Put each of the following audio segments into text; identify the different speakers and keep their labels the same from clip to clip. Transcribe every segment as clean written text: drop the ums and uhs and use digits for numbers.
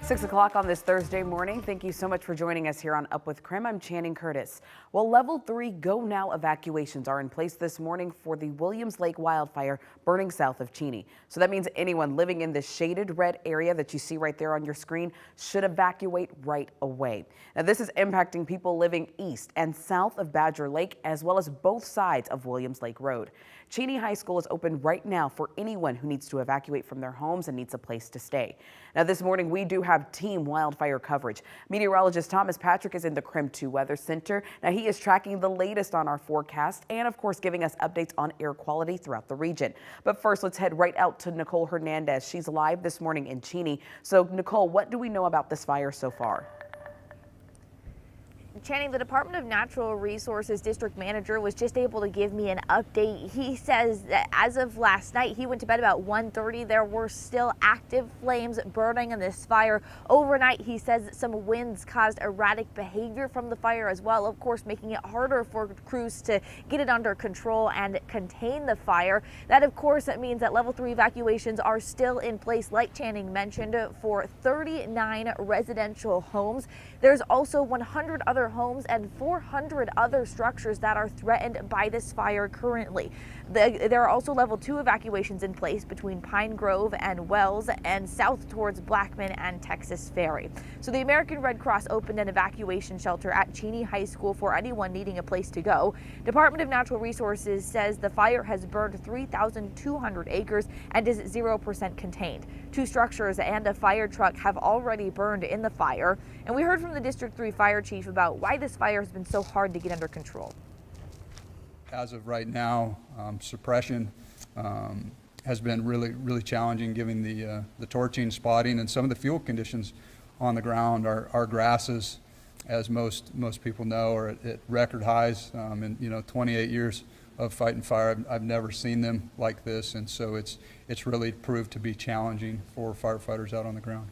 Speaker 1: 6 o'clock on this Thursday morning. Thank you so much for joining us here on Up with KREM. I'm Channing Curtis. Well, level 3 go now evacuations are in place this morning for the Williams Lake wildfire burning south of Cheney. So that means anyone living in the shaded red area that you see right there on your screen should evacuate right away. Now, this is impacting people living east and south of Badger Lake, as well as both sides of Williams Lake Road. Cheney High School is open right now for anyone who needs to evacuate from their homes and needs a place to stay. Now, this morning we do have team wildfire coverage. Meteorologist Thomas Patrick is in the KREM 2 Weather Center. Now, he is tracking the latest on our forecast and, of course, giving us updates on air quality throughout the region. But first, let's head right out to Nicole Hernandez. She's live this morning in Cheney. So, Nicole, what do we know about this fire so far?
Speaker 2: Channing, the Department of Natural Resources District Manager was just able to give me an update. He says that as of last night, he went to bed about 1:30. There were still active flames burning in this fire. Overnight, he says that some winds caused erratic behavior from the fire as well, of course, making it harder for crews to get it under control and contain the fire. That, of course, means that level 3 evacuations are still in place, like Channing mentioned, for 39 residential homes. There's also 100 other homes and 400 other structures that are threatened by this fire currently. There are also level 2 evacuations in place between Pine Grove and Wells and south towards Blackman and Texas Ferry. So the American Red Cross opened an evacuation shelter at Cheney High School for anyone needing a place to go. Department of Natural Resources says the fire has burned 3,200 acres and is 0% contained. 2 structures and a fire truck have already burned in the fire. And we heard from the District 3 Fire Chief about why this fire has been so hard to get under control.
Speaker 3: As of right now, suppression has been really challenging, given the torching, spotting, and some of the fuel conditions on the ground. Our grasses, as most people know, are at record highs. And 28 years of fighting fire, I've never seen them like this, and so it's really proved to be challenging for firefighters out on the ground.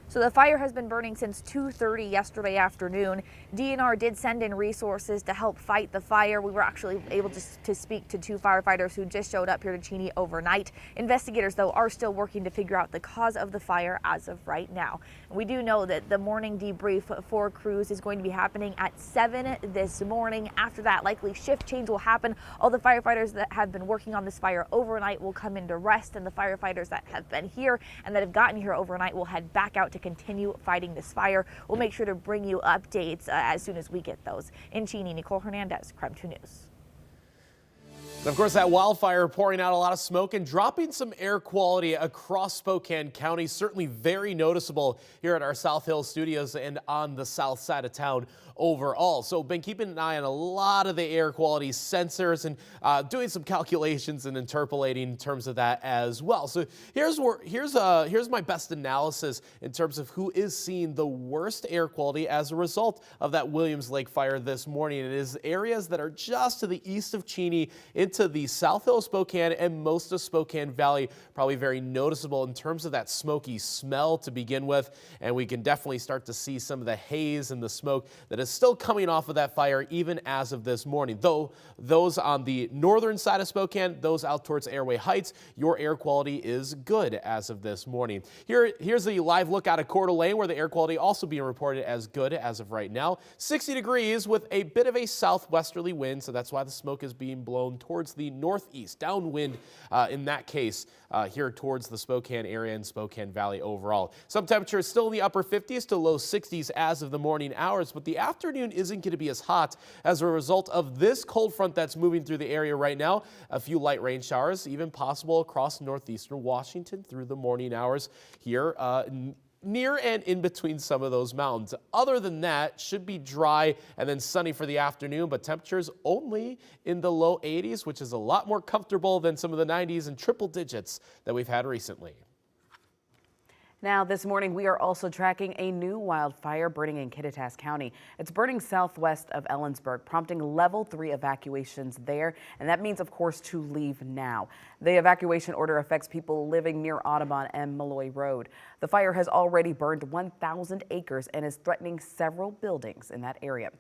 Speaker 2: So the fire has been burning since 2:30 yesterday afternoon. DNR did send in resources to help fight the fire. We were actually able to speak to 2 firefighters who just showed up here to Cheney overnight. Investigators, though, are still working to figure out the cause of the fire as of right now. We do know that the morning debrief for crews is going to be happening at 7 this morning. After that, likely shift change will happen. All the firefighters that have been working on this fire overnight will come into rest, and the firefighters that have been here and that have gotten here overnight will head back out to continue fighting this fire. We'll make sure to bring you updates as soon as we get those. In Cheney, Nicole Hernandez, KREM 2 News.
Speaker 4: Of course, that wildfire pouring out a lot of smoke and dropping some air quality across Spokane County. Certainly very noticeable here at our South Hill studios and on the south side of town overall. So been keeping an eye on a lot of the air quality sensors and doing some calculations and interpolating in terms of that as well. So here's my best analysis in terms of who is seeing the worst air quality as a result of that Williams Lake fire this morning. It is areas that are just to the east of Cheney into the South Hill of Spokane and most of Spokane Valley. Probably very noticeable in terms of that smoky smell to begin with, and we can definitely start to see some of the haze and the smoke that is still coming off of that fire even as of this morning. Though those on the northern side of Spokane, those out towards Airway Heights, your air quality is good as of this morning. Here's a live look out of Coeur d'Alene, where the air quality also being reported as good as of right now. 60 degrees with a bit of a southwesterly wind, so that's why the smoke is being blown towards the northeast, downwind in that case, here towards the Spokane area and Spokane Valley overall. Some temperatures still in the upper 50s to low 60s as of the morning hours, but the afternoon isn't going to be as hot as a result of this cold front that's moving through the area right now. A few light rain showers even possible across northeastern Washington through the morning hours here near and in between some of those mountains. Other than that, should be dry and then sunny for the afternoon, but temperatures only in the low 80s, which is a lot more comfortable than some of the 90s and triple digits that we've had recently.
Speaker 1: Now, this morning, we are also tracking a new wildfire burning in Kittitas County. It's burning southwest of Ellensburg, prompting level 3 evacuations there. And that means, of course, to leave now. The evacuation order affects people living near Audubon and Malloy Road. The fire has already burned 1,000 acres and is threatening several buildings in that area.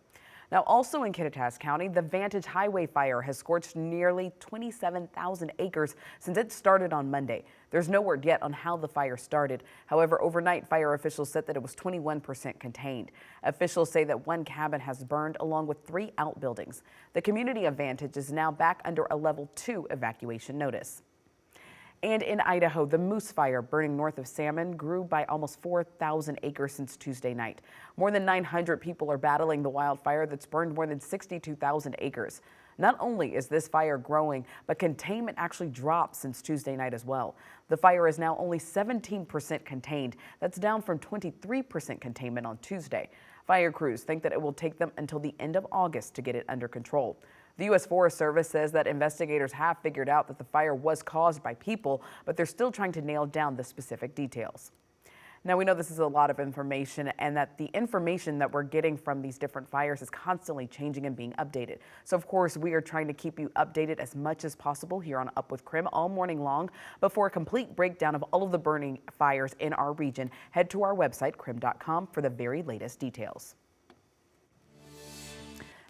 Speaker 1: Now, also in Kittitas County, the Vantage Highway fire has scorched nearly 27,000 acres since it started on Monday. There's no word yet on how the fire started. However, overnight, fire officials said that it was 21% contained. Officials say that one cabin has burned along with 3 outbuildings. The community of Vantage is now back under a level 2 evacuation notice. And in Idaho, the moose fire burning north of Salmon grew by almost 4,000 acres since Tuesday night. More than 900 people are battling the wildfire that's burned more than 62,000 acres. Not only is this fire growing, but containment actually dropped since Tuesday night as well. The fire is now only 17% contained. That's down from 23% containment on Tuesday. Fire crews think that it will take them until the end of August to get it under control. The U.S. Forest Service says that investigators have figured out that the fire was caused by people, but they're still trying to nail down the specific details. Now, we know this is a lot of information and that the information that we're getting from these different fires is constantly changing and being updated. So, of course, we are trying to keep you updated as much as possible here on Up with KREM all morning long. But for a complete breakdown of all of the burning fires in our region, head to our website, krem.com, for the very latest details.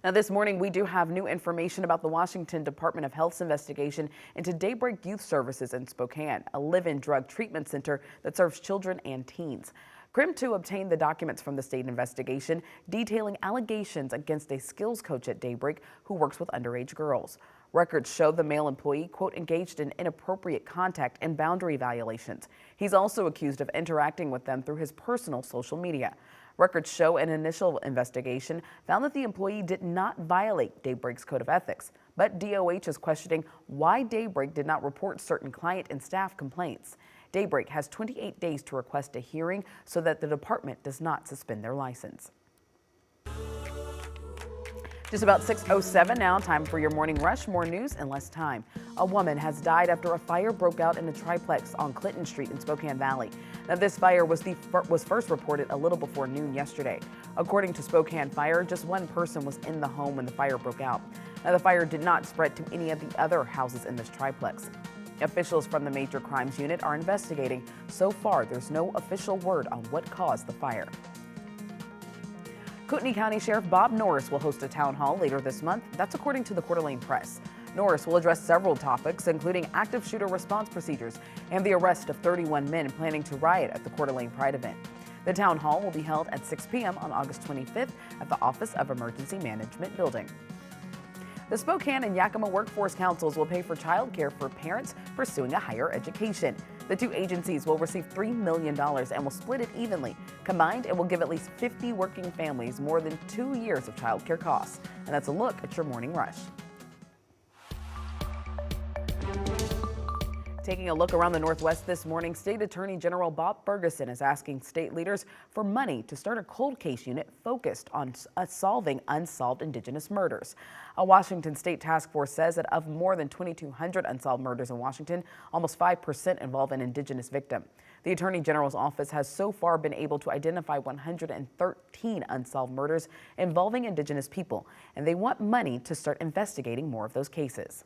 Speaker 1: Now, this morning, we do have new information about the Washington Department of Health's investigation into Daybreak Youth Services in Spokane, a live-in drug treatment center that serves children and teens. KREM 2 obtained the documents from the state investigation detailing allegations against a skills coach at Daybreak who works with underage girls. Records show the male employee, quote, engaged in inappropriate contact and boundary violations. He's also accused of interacting with them through his personal social media. Records show an initial investigation found that the employee did not violate Daybreak's code of ethics, but DOH is questioning why Daybreak did not report certain client and staff complaints. Daybreak has 28 days to request a hearing so that the department does not suspend their license. Just about 6:07 now, time for your morning rush. More news in less time. A woman has died after a fire broke out in a triplex on Clinton Street in Spokane Valley. Now, this fire was first reported a little before noon yesterday. According to Spokane Fire, just one person was in the home when the fire broke out. Now, the fire did not spread to any of the other houses in this triplex. Officials from the Major Crimes Unit are investigating. So far, there's no official word on what caused the fire. Kootenai County Sheriff Bob Norris will host a town hall later this month. That's according to the Coeur d'Alene Press. Norris will address several topics, including active shooter response procedures and the arrest of 31 men planning to riot at the Coeur d'Alene Pride event. The town hall will be held at 6 p.m. on August 25th at the Office of Emergency Management building. The Spokane and Yakima Workforce Councils will pay for child care for parents pursuing a higher education. The two agencies will receive $3 million and will split it evenly. Combined, it will give at least 50 working families more than 2 years of child care costs. And that's a look at your morning rush. Taking a look around the Northwest this morning, State Attorney General Bob Ferguson is asking state leaders for money to start a cold case unit focused on solving unsolved Indigenous murders. A Washington State task force says that of more than 2,200 unsolved murders in Washington, almost 5% involve an Indigenous victim. The Attorney General's office has so far been able to identify 113 unsolved murders involving Indigenous people, and they want money to start investigating more of those cases.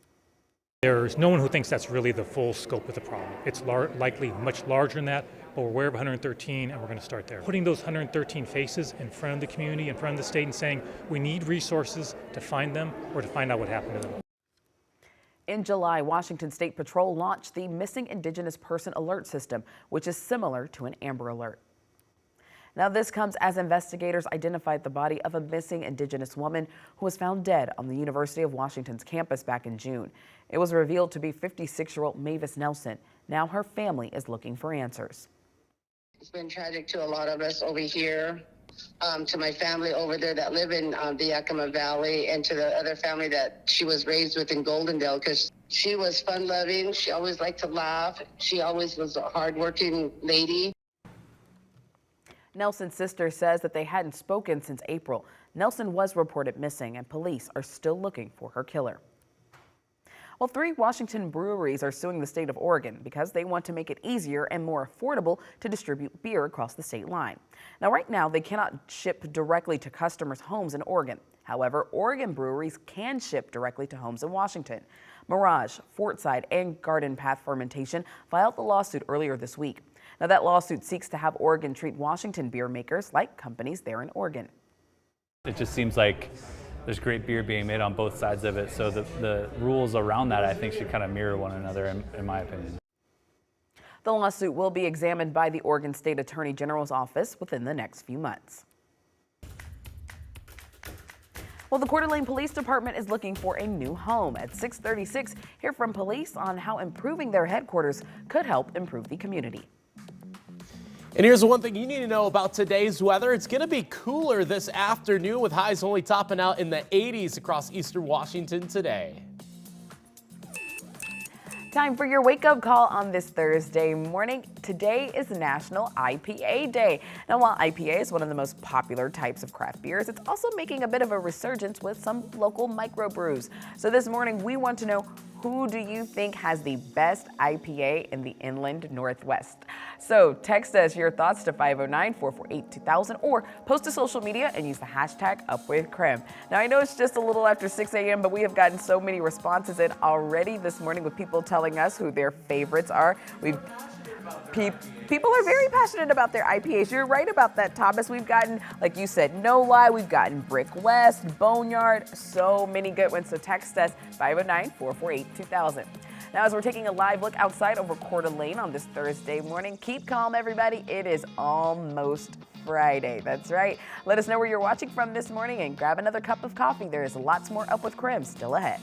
Speaker 5: There's no one who thinks that's really the full scope of the problem. It's likely much larger than that, but we're aware of 113 and we're going to start there. Putting those 113 faces in front of the community, in front of the state, and saying we need resources to find them or to find out what happened to them.
Speaker 1: In July, Washington State Patrol launched the Missing Indigenous Person Alert System, which is similar to an Amber Alert. Now, this comes as investigators identified the body of a missing Indigenous woman who was found dead on the University of Washington's campus back in June. It was revealed to be 56-year-old Mavis Nelson. Now her family is looking for answers.
Speaker 6: It's been tragic to a lot of us over here, to my family over there that live in the Yakima Valley, and to the other family that she was raised with in Goldendale, because she was fun-loving. She always liked to laugh. She always was a hard-working lady.
Speaker 1: Nelson's sister says that they hadn't spoken since April. Nelson was reported missing and police are still looking for her killer. Well, 3 Washington breweries are suing the state of Oregon because they want to make it easier and more affordable to distribute beer across the state line. Now, right now, they cannot ship directly to customers' homes in Oregon. However, Oregon breweries can ship directly to homes in Washington. Mirage, Fortside, and Garden Path Fermentation filed the lawsuit earlier this week. Now, that lawsuit seeks to have Oregon treat Washington beer makers like companies there in Oregon.
Speaker 7: It just seems like there's great beer being made on both sides of it. So the rules around that, I think, should kind of mirror one another, in my opinion.
Speaker 1: The lawsuit will be examined by the Oregon State Attorney General's office within the next few months. Well, the Coeur d'Alene Police Department is looking for a new home. At 6:36, hear from police on how improving their headquarters could help improve the community.
Speaker 4: And here's the one thing you need to know about today's weather. It's going to be cooler this afternoon with highs only topping out in the 80s across eastern Washington today.
Speaker 1: Time for your wake-up call on this Thursday morning. Today is National IPA Day. Now, while IPA is one of the most popular types of craft beers, it's also making a bit of a resurgence with some local microbrews. So this morning, we want to know, who do you think has the best IPA in the Inland Northwest? So text us your thoughts to 509-448-2000 or post to social media and use the hashtag #UpWithKREM. Now, I know it's just a little after 6 a.m., but we have gotten so many responses in already this morning with people telling us who their favorites are. People are very passionate about their IPAs. You're right about that, Thomas. We've gotten, like you said, No Lie. We've gotten Brick West, Boneyard, so many good ones. So text us 509-448-2000. Now, as we're taking a live look outside over Coeur d'Alene on this Thursday morning, keep calm, everybody. It is almost Friday. That's right. Let us know where you're watching from this morning and grab another cup of coffee. There is lots more Up with KREM still ahead.